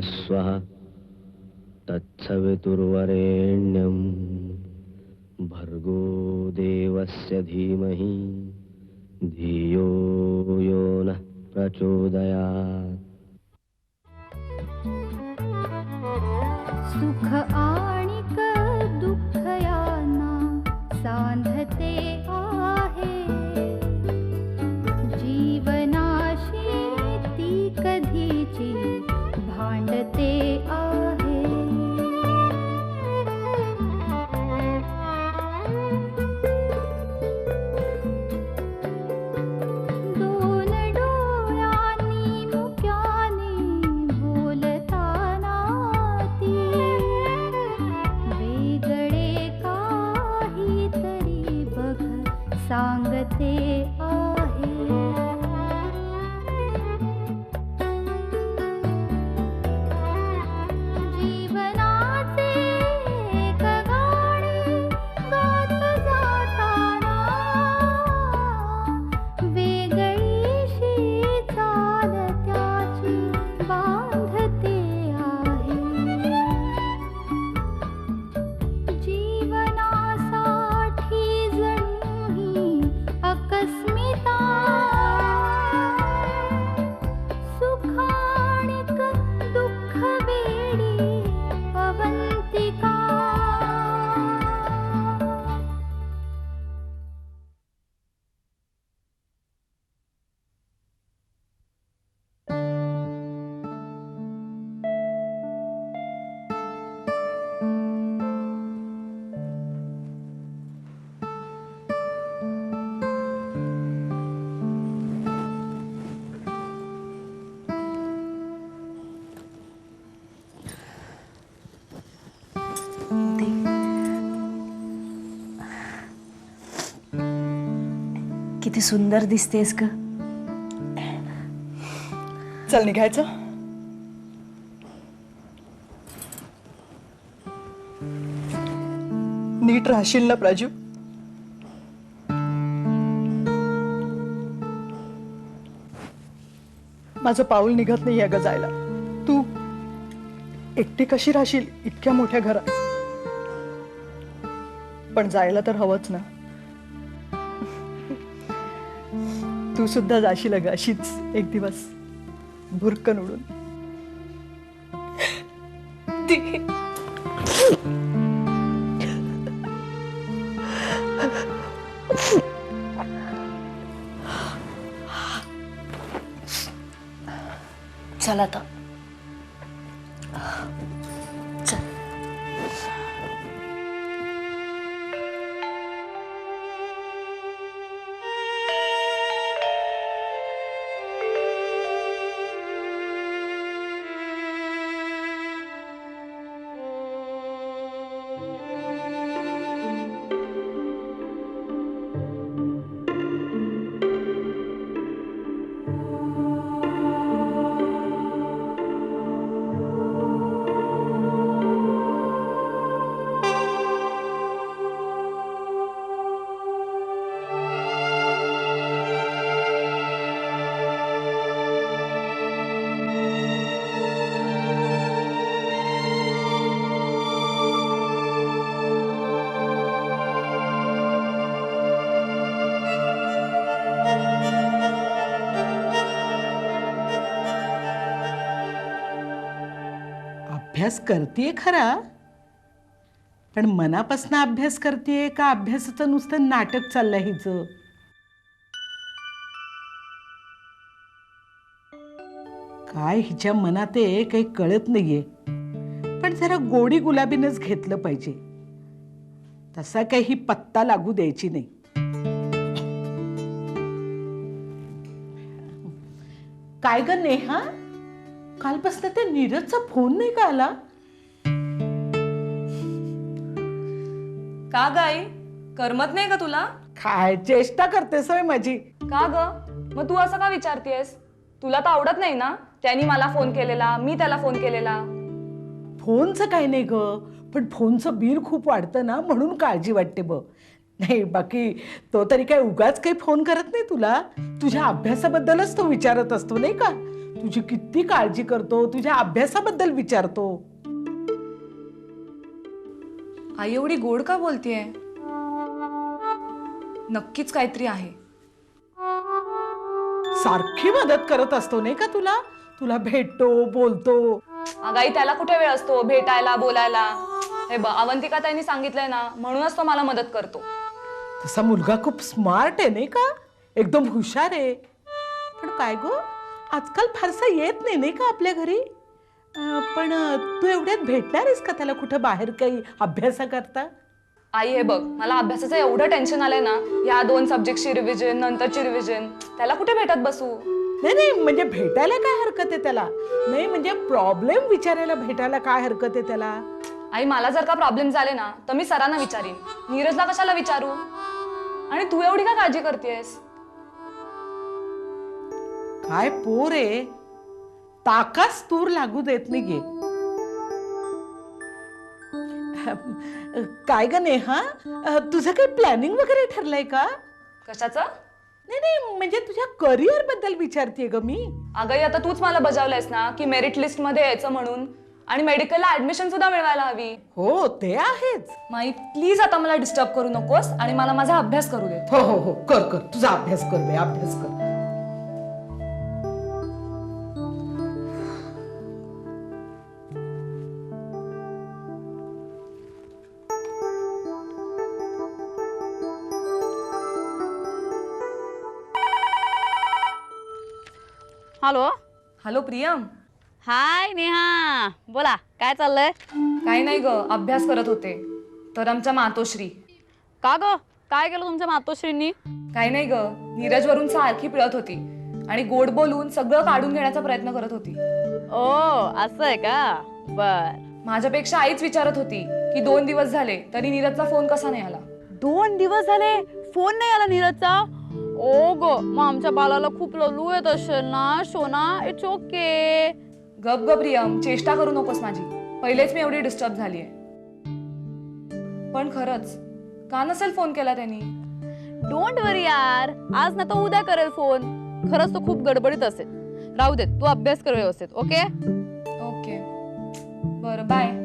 स्वः तत्सवितुर्वरेण्यं भर्गो देवस्य धीमहि धियो यो नः प्रचोदयात्. सुख आणिक दुःख यांना सांधते आहे. जीवनाशी ती कधीची भांडते आहे. दोन डोळ्यांनी मुक्याने बोलताना ती वेगळे काहीतरी बघ सांगते आहे. जीवनाचे एक गाणे गात जाताना वेगळीशी चाल त्याची बांधते आहे. जीवनासाठी जणू ही अकस्मिता सुखाणिक दुःख वेडी अवंतिका. किती सुंदर दिसतेस ग. चल निघायचं. नीट राहशील ना प्राजू? माझं पाऊल निघत नाही ग जायला. तू एकटी कशी राहशील इतक्या मोठ्या घरात? पण जायला तर हवंच ना. तू सुद्धा जाशील ग अशीच एक दिवस भुरकन उडून. चल आता. चल. अभ्यास करतेय खरा, पण मनापासून अभ्यास करतेय का अभ्यासाचं नुसतं नाटक चाललंय हिचं? काय हिच्या मनात आहे काही कळत नाहीये. पण जरा गोडी गुलाबीनच घेतलं पाहिजे. तसा काही पत्ता लागू द्यायची नाही. काय ग नेहा, कालपासून त्या नीरजचा फोन नाही का आला? का गाई करमत नाही का तुला? काय चेष्टा करतेस होय माझी? का ग मग तू असं का विचारतेस? तुला तर आवडत नाही ना त्यांनी मला फोन केलेला, मी त्याला फोन केलेला. फोनचं काही नाही ग, पण फोनचं बिल खूप वाढतं ना म्हणून काळजी वाटते बघ. नाही बाकी तो तरी काय उगाच काही फोन करत नाही तुला. तुझ्या अभ्यासाबद्दलच तो विचारत असतो नाही का? तुझी किती काळजी करतो, तुझ्या अभ्यासाबद्दल विचारतो. आई एवढी गोड का बोलतीये? नक्कीच काहीतरी आहे. सारखी मदत करत असतो नाही का तुला? तुला भेटतो, बोलतो. अगं आई, त्याला कुठे वेळ असतो भेटायला बोलायला? हे बघ, अवंतिका ताईंनी सांगितलंय ना, म्हणूनच तो मला मदत करतो. तसा मुलगा खूप स्मार्ट आहे नाही का? एकदम हुशार आहे. पण काय गो, आजकाल फारसा येत नाही का आपल्या घरी? पण तू एवढ्यात भेटणार आहेस का त्याला कुठं बाहेर काही अभ्यासा करता? आई हे बघ, मला अभ्यासाचं एवढं टेन्शन आलंय ना, या 2 सब्जेक्टची रिव्हिजन, नंतरची रिव्हिजन, त्याला कुठे भेटत बसू? नाही नाही, म्हणजे भेटायला काय हरकत आहे त्याला? नाही म्हणजे प्रॉब्लेम विचारायला भेटायला काय हरकत आहे त्याला? आई, मला जर का प्रॉब्लेम झाले ना, तर मी सरांना विचारीन. नीरजला कशाला विचारू? आणि तू एवढी का काळजी करतेस? काय पोर आहे, ताकाच तूर लागू देत नाहीये. काय ग नेहा, तुझं काही प्लॅनिंग वगैरे ठरलंय का? कशाचं? नाही नाही, म्हणजे तुझ्या करिअर बद्दल विचारतेय ग मी. अगं आई, आता तूच मला बजावलंयस ना की मेरिट लिस्ट मध्ये यायचं म्हणून, आणि मेडिकलला ऍडमिशन सुद्धा मिळवायला हवी. हो ते आहेच. माई प्लीज आता मला डिस्टर्ब करू नकोस आणि मला माझा अभ्यास करू दे. हो हो हो, कर कर, तुझा अभ्यास कर बे, अभ्यास कर. हॅलो. हॅलो प्रियम. हाय नेहा, बोला काय चाललंय? काही नाही ग, अभ्यास करत होते. तर आमच्या मातोश्री. का ग, काय केलं तुमच्या मातोश्रींनी? काही नाही ग, नीरज वरून सारखी पिळत होती आणि गोड बोलून सगळं काढून घेण्याचा प्रयत्न करत होती. ओ असं आहे का? बर. माझ्यापेक्षा आईच विचारत होती की 2 दिवस झाले तरी नीरजचा फोन कसा नाही आला. 2 दिवस झाले फोन नाही आला नीरजचा? ओ ग, मग आमच्या बालाला खूप ललू येत असेल ना शोना. It's okay. गप ग प्रियम, चेष्टा करू नकोस माझी. पहिलेच मी एवढी डिस्टर्ब झालीये. पण खरंच का नसेल फोन केला त्यांनी? डोंट वरी यार, आज ना तो उद्या करेल फोन. खरंच तो खूप गडबडीत असेल. राहू दे, तू अभ्यास कर व्यवस्थित. ओके ओके, बरं, बाय.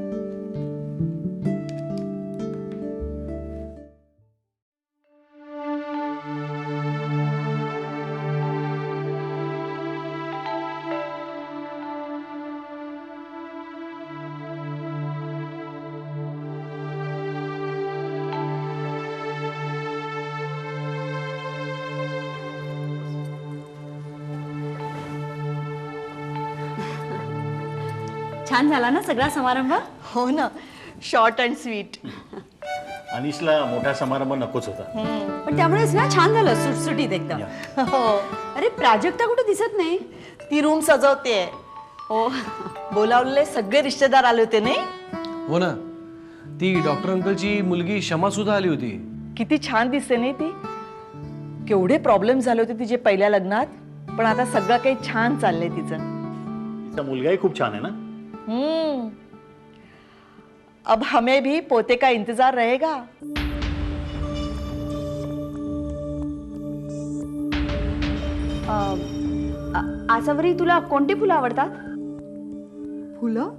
छान झाला ना सगळा समारंभ? हो ना, शॉर्ट अँड स्वीट. अनिशला मोठा समारंभ नकोच होता. पण त्यामुळेच ना छान झालं, सुटसुटीत एकदम. हो, अरे प्राजक्ता कुठे दिसत नाही? ती रूम सजवते. हो. बोलावलेले सगळे रिश्तेदार आले होते नाही? हो ना, ती डॉक्टर अंकलची मुलगी शमा सुद्धा आली होती. किती छान दिसते नाही ती. केवढे प्रॉब्लेम झाले होते तिचे पहिल्या लग्नात, पण आता सगळं काही छान चाललंय तिचं. तिचा मुलगाही खूप छान आहे ना. अब हमें भी पोते का इंतजार रहेगा. आसावरी, तुला कोणती फुलं आवडतात? फुलं?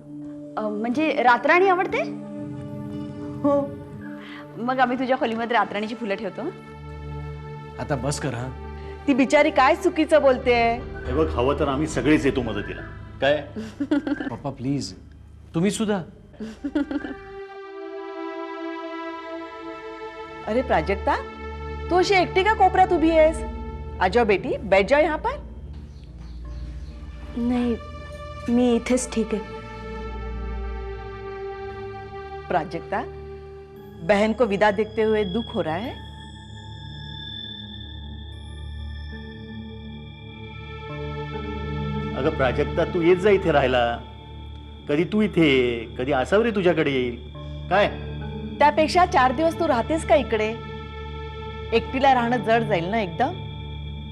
म्हणजे रातराणी आवडते? हो. मग आम्ही तुझ्या खोलीमध्ये रातराणीची फुलं ठेवतो. आता बस कर हा. ती बिचारी काय चुकीचं बोलते. हे बघ, हवं तर आम्ही सगळेच येतो मदतीला. काय? पप्पा प्लीज, तुम्ही सुद्धा. अरे प्राजक्ता, तू अशी एकटी का कोपऱ्यात उभी आहेस? आ जाओ बेटी, बैठ जाओ यहाँ पर. नाही, मी इथेच ठीक आहे. प्राजक्ता, बहन को विदा देखते हुए दुख हो रहा है? अगं प्राजक्ता, तू येत जा इथे राहायला. कधी तू इथे, कधी आसावरी तुझ्याकडे येईल. काय? त्यापेक्षा 4 दिवस तू राहतेस का इकडे? एकटीला राहणं जड जाईल ना एकदम.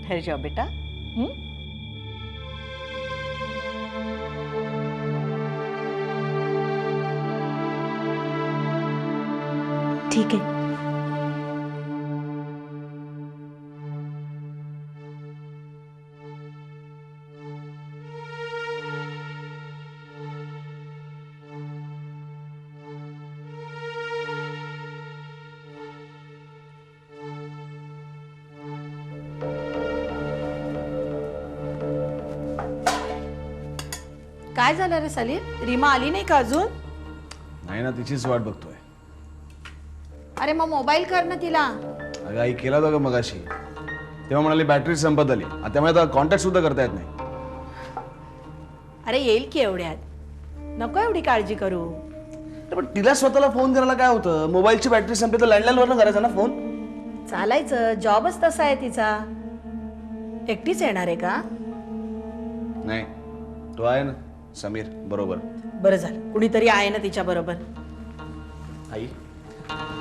ठहर जाओ बेटा. ठीक आहे. काय झालं रे सलील? रीमा आली नाही का अजून? नाही ना, तिचीच वाट बघतोय. अरे मग मोबाईल कर ना तिला. अगं आई, केला होता का मगाशी, तेव्हा म्हणाली बॅटरी संपत आली. त्यामुळे आता कॉन्टॅक्ट सुद्धा करता येत नाही. अरे येईल की एवढ्यात, नको एवढी काळजी करू. पण तिला स्वतःला फोन करायला काय होतं? मोबाईलची बॅटरी संपली तर लँडलाईन वरनं करायचा ना फोन. चालायचं, जॉबच तसा आहे तिचा. एकटीच येणार आहे का? नाही, तो आहे ना समीर बरोबर. बरं झालं, कुणीतरी आहे ना तिच्या बरोबर. आई,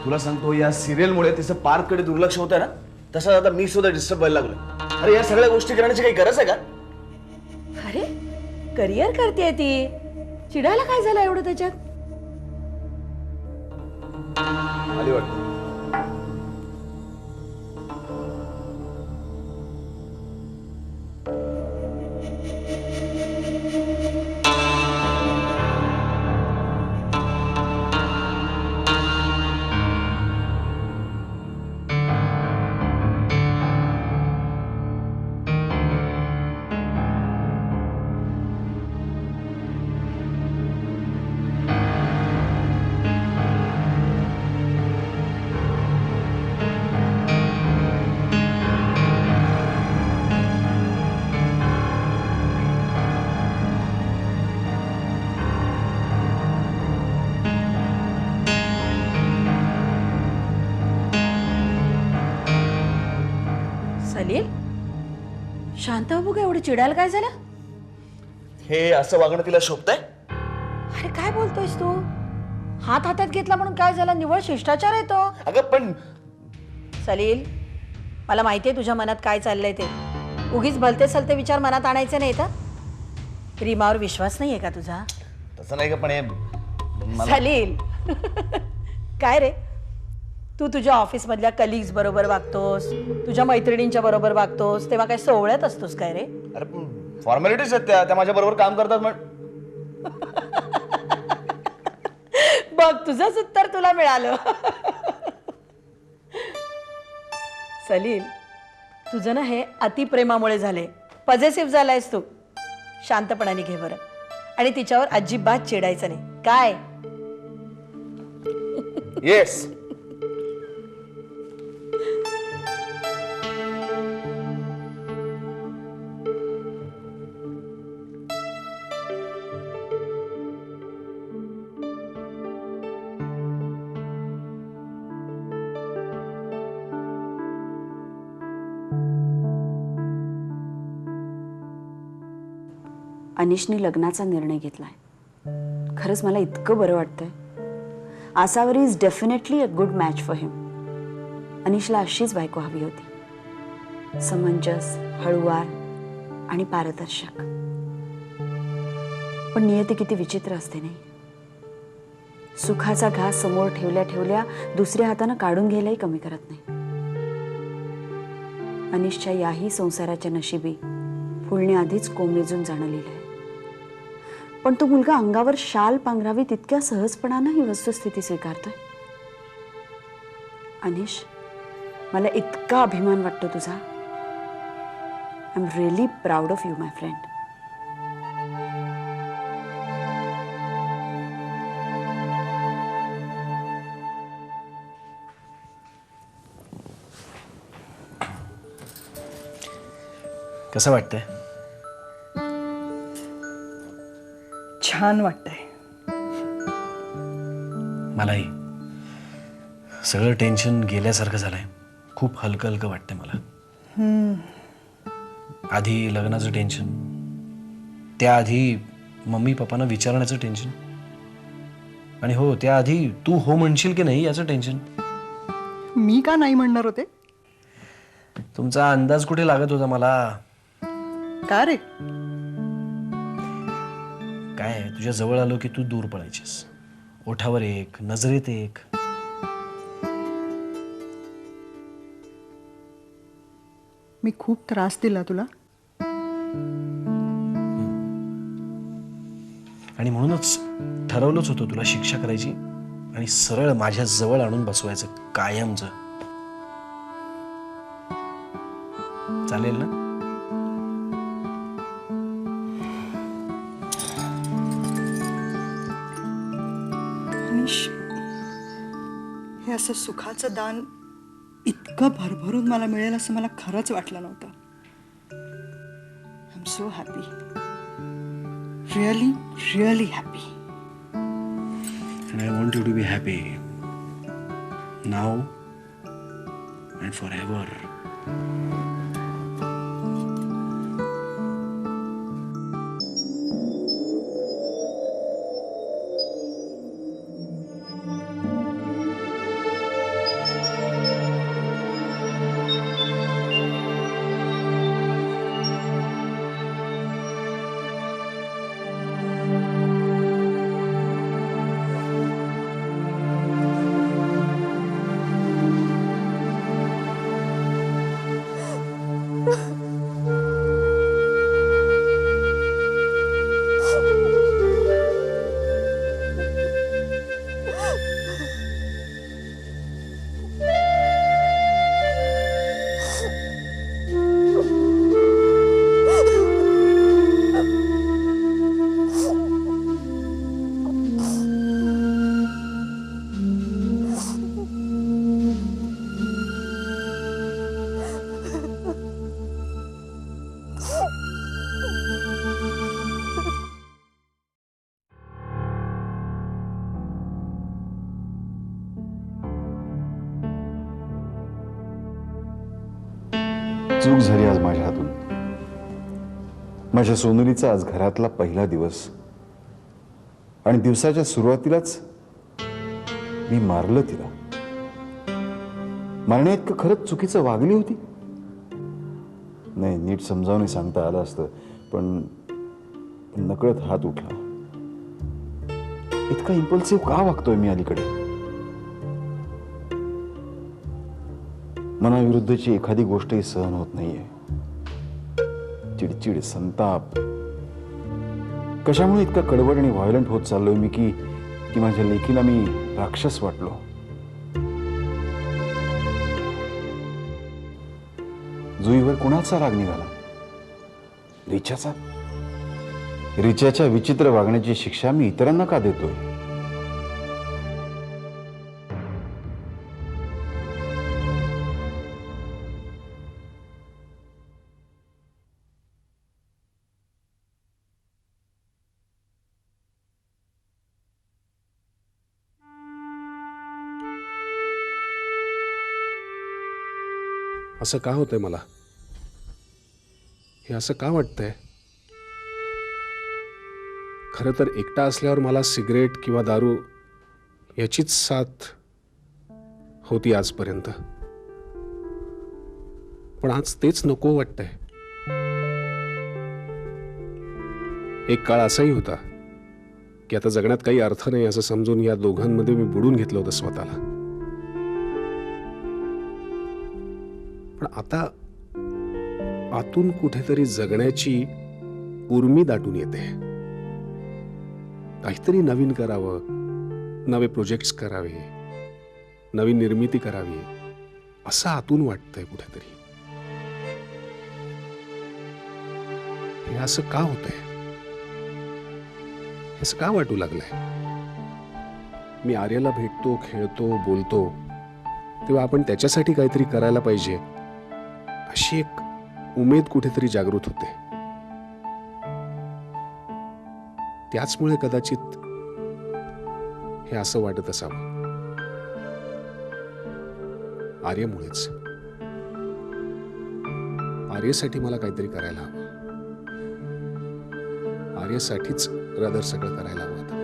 तुला सांगतो, या सिरियलमुळे तिचं पार्ककडे दुर्लक्ष होतंय ना, तसं आता मी सुद्धा डिस्टर्ब व्हायला लागलोय. अरे या सगळ्या गोष्टी करण्याची काही गरज आहे का? अरे करिअर करते ती, चिडायला काय झालं एवढं त्याच्यात? आली वाटतं. सलील, शांत हो का, एवढं चिडायला काय झालं? हे असं वागणं तिला शोभतंय? अरे काय बोलतोयस तू? हात हातात घेतला म्हणून काय झालं? निव्वळ शिष्टाचार आहे तो. अगं पण सलील, मला माहितीये तुझ्या मनात काय चाललंय ते. उगीच भलते सलते विचार मनात आणायचे नाही तर. रीमावर विश्वास नाहीये का तुझा? तसं नाही का, पण हे सलील काय रे, तू तुझ्या ऑफिस मधल्या कलिग्स बरोबर वागतोस, तुझ्या मैत्रिणींच्या बरोबर वागतोस, तेव्हा काय सोहळ्यात असतोस काय रे? अरे फॉर्मॅलिटीज आहेत त्या माझ्या बरोबर काम करतात. पण बघ, तुझंच उत्तर तुला मिळालं. सलील, तुझं ना हे अतिप्रेमामुळे झाले. पॉझिटिव्ह झालायस तू. शांतपणाने घे बरं, आणि तिच्यावर अजिबात चिडायचं नाही काय? येस. अनिशने लग्नाचा निर्णय घेतलाय. खरंच मला इतकं बरं वाटतंय. Asawar is definitely a good match for him. अनिशला अशीच बायको हवी होती, समंजस, हळुवार आणि पारदर्शक. पण नियती किती विचित्र असते नाही. सुखाचा घास समोर ठेवल्या ठेवल्या दुसऱ्या हातानं काढून घ्यायलाही कमी करत नाही. अनिशच्या याही संसाराच्या नशिबी फुलण्याआधीच कोमेजून जाणं लिहिलंय. पण तो मुलगा अंगावर शाल पांघरावी तितक्या सहजपणानं ही वस्तुस्थिती स्वीकारतोय. अनिश, मला इतका अभिमान वाटतो तुझा. I am really proud of you my friend. कसं वाटतंय? छान वाटतंय. मलाही सगळं टेन्शन गेल्यासारखं झालंय. खूप हलकं हलकं वाटतंय मला. आधी लग्नाचं टेन्शन, त्याआधी मम्मी पप्पांना विचारण्याचं टेन्शन, आणि हो त्याआधी तू हो म्हणशील की नाही याचं टेन्शन. मी का नाही म्हणणार होते? तुमचा अंदाज कुठे लागत होता मला. का रे? काय, तुझ्या जवळ आलो की तू दूर पळायचीस. ओठावर एक, नजरेत एक. मी खूप त्रास दिला तुला? आणि म्हणूनच ठरवलंच होतं तुला शिक्षा करायची आणि सरळ माझ्या जवळ आणून बसवायचं कायमचं. चालेल ना? हे असं सुखाचं दान इतकं भरभरून मला मिळेल असं मला खरंच वाटलं नव्हतं. I am so happy, really really happy. And I want you to be happy now and forever. चूक झाली आज माझ्या हातून. माझ्या सोनुलीचा आज घरातला पहिला दिवस आणि दिवसाच्या सुरुवातीलाच मी मारलं तिला. मारण्या इतकं खरंच चुकीचं वागली होती? नाही, नीट समजावून सांगता आलं असतं, पण नकळत हात उठला. इतका इम्पल्सिव्ह का वागतोय मी अलीकडे? मनाविरुद्धची एखादी गोष्टही सहन होत नाहीये. चिडचिड, संताप. कशामुळे इतका कडवट आणि व्हायलंट होत चाललोय मी की माझ्या लेकीला मी राक्षस वाटलो? जुईवर कुणाचा राग निघाला? रिचाचा. रिचाच्या विचित्र वागण्याची शिक्षा मी इतरांना का देतोय? असं का होतंय मला? हे असं का वाटतंय? खरं तर एकटा असल्यावर मला सिगरेट किंवा दारू याचीच साथ होती आजपर्यंत, पण आज तेच नको वाटतंय. एक काळ असाही होता की आता जगण्यात काही अर्थ नाही असं समजून या दोघांमध्ये मी बुडून घेतलं होतं स्वतःला. पण आता आतून कुठेतरी जगण्याची उर्मी दाटून येते. काहीतरी नवीन करावं, नवे प्रोजेक्ट्स करावे, नवीन निर्मिती करावी असं आतून वाटतंय कुठेतरी. हे असं का होतंय? हे असं का वाटू लागलंय? मी आर्याला भेटतो, खेळतो, बोलतो तेव्हा आपण त्याच्यासाठी काहीतरी करायला पाहिजे अशी एक उमेद कुठेतरी जागृत होते. त्याचमुळे कदाचित हे असं वाटत असावं. आर्यामुळेच. आर्यासाठी मला काहीतरी करायला हवं. आर्यासाठीच रादर सगळं करायला हवं.